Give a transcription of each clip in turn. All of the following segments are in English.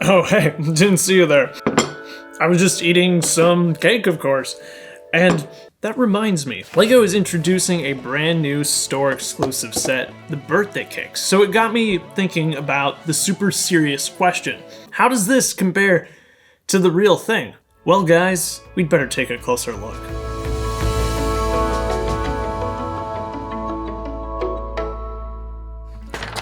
Oh, hey, didn't see you there. I was just eating some cake, of course. And that reminds me, LEGO is introducing a brand new store exclusive set, the birthday cakes. So it got me thinking about the super serious question. How does this compare to the real thing? Well, guys, we'd better take a closer look.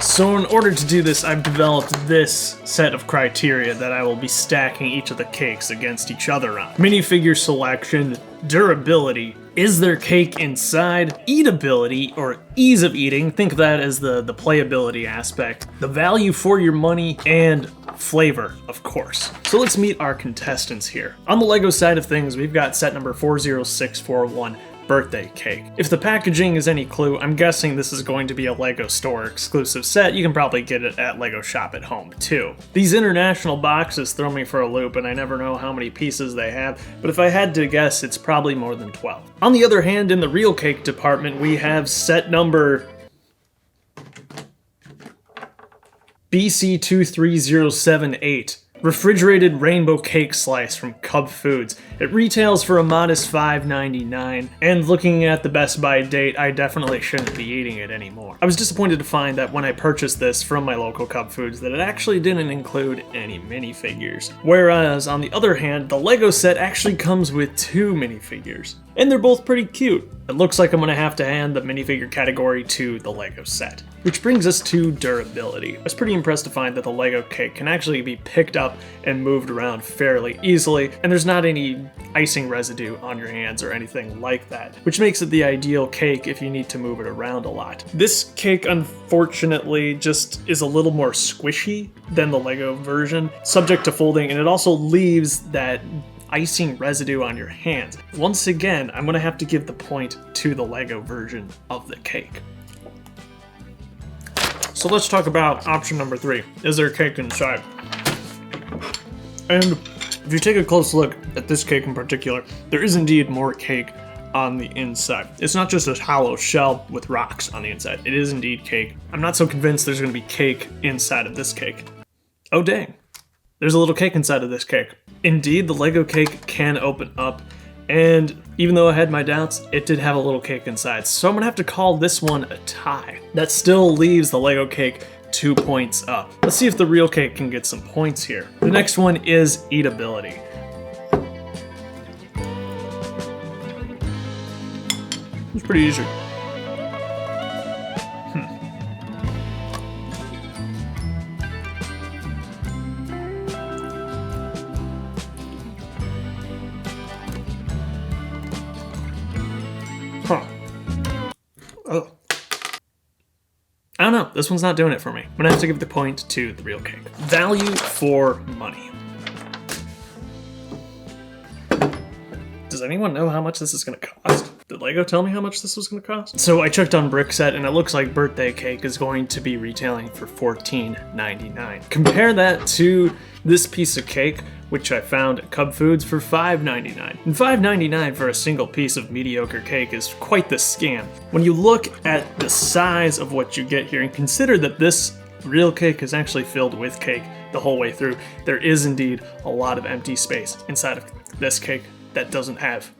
So in order to do this, I've developed this set of criteria that I will be stacking each of the cakes against each other on. Minifigure selection, durability, is there cake inside, eatability or ease of eating, think of that as the playability aspect, the value for your money, and flavor, of course. So let's meet our contestants here. On the LEGO side of things, we've got set number 40641. Birthday cake. If the packaging is any clue, I'm guessing this is going to be a LEGO store exclusive set. You can probably get it at LEGO Shop at Home too. These international boxes throw me for a loop and I never know how many pieces they have, but if I had to guess, it's probably more than 12. On the other hand, in the real cake department, we have set number BC23078. Refrigerated rainbow cake slice from Cub Foods. It retails for a modest $5.99, and looking at the Best By date, I definitely shouldn't be eating it anymore. I was disappointed to find that when I purchased this from my local Cub Foods that it actually didn't include any minifigures. Whereas, on the other hand, the LEGO set actually comes with 2 minifigures. And they're both pretty cute. It looks like I'm gonna have to hand the minifigure category to the LEGO set. Which brings us to durability. I was pretty impressed to find that the LEGO cake can actually be picked up and moved around fairly easily, and there's not any icing residue on your hands or anything like that, which makes it the ideal cake if you need to move it around a lot. This cake, unfortunately, just is a little more squishy than the LEGO version, subject to folding, and it also leaves that icing residue on your hands. Once again, I'm gonna have to give the point to the LEGO version of the cake. So let's talk about option number 3. Is there cake inside? And if you take a close look at this cake in particular, there is indeed more cake on the inside. It's not just a hollow shell with rocks on the inside. It is indeed cake. I'm not so convinced there's gonna be cake inside of this cake. Oh dang, there's a little cake inside of this cake. Indeed, the LEGO cake can open up, and even though I had my doubts, it did have a little cake inside, so I'm gonna have to call this one a tie. That still leaves the LEGO cake 2 points up. Let's see if the real cake can get some points here. The next one is eatability. It's pretty easy. Oh. I don't know, this one's not doing it for me. I'm gonna have to give the point to the real cake. Value for money. Does anyone know how much this is gonna cost? Did LEGO tell me how much this was gonna cost? So I checked on Brickset and it looks like birthday cake is going to be retailing for $14.99. Compare that to this piece of cake, which I found at Cub Foods for $5.99. And $5.99 for a single piece of mediocre cake is quite the scam. When you look at the size of what you get here and consider that this real cake is actually filled with cake the whole way through, there is indeed a lot of empty space inside of this cake that doesn't have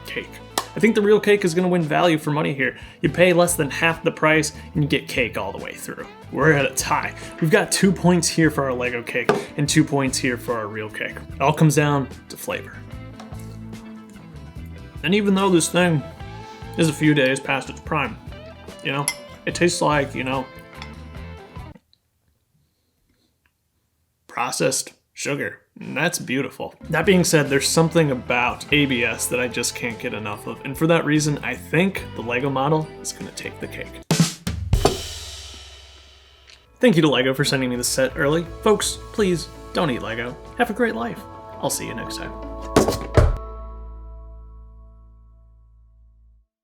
cake. I think the real cake is going to win value for money here. You pay less than half the price and you get cake all the way through. We're at a tie. We've got 2 points here for our LEGO cake and 2 points here for our real cake. It all comes down to flavor. And even though this thing is a few days past its prime, you know, it tastes like, you know, processed sugar. And that's beautiful. That being said, there's something about ABS that I just can't get enough of. And for that reason, I think the LEGO model is going to take the cake. Thank you to LEGO for sending me this set early. Folks, please don't eat LEGO. Have a great life. I'll see you next time.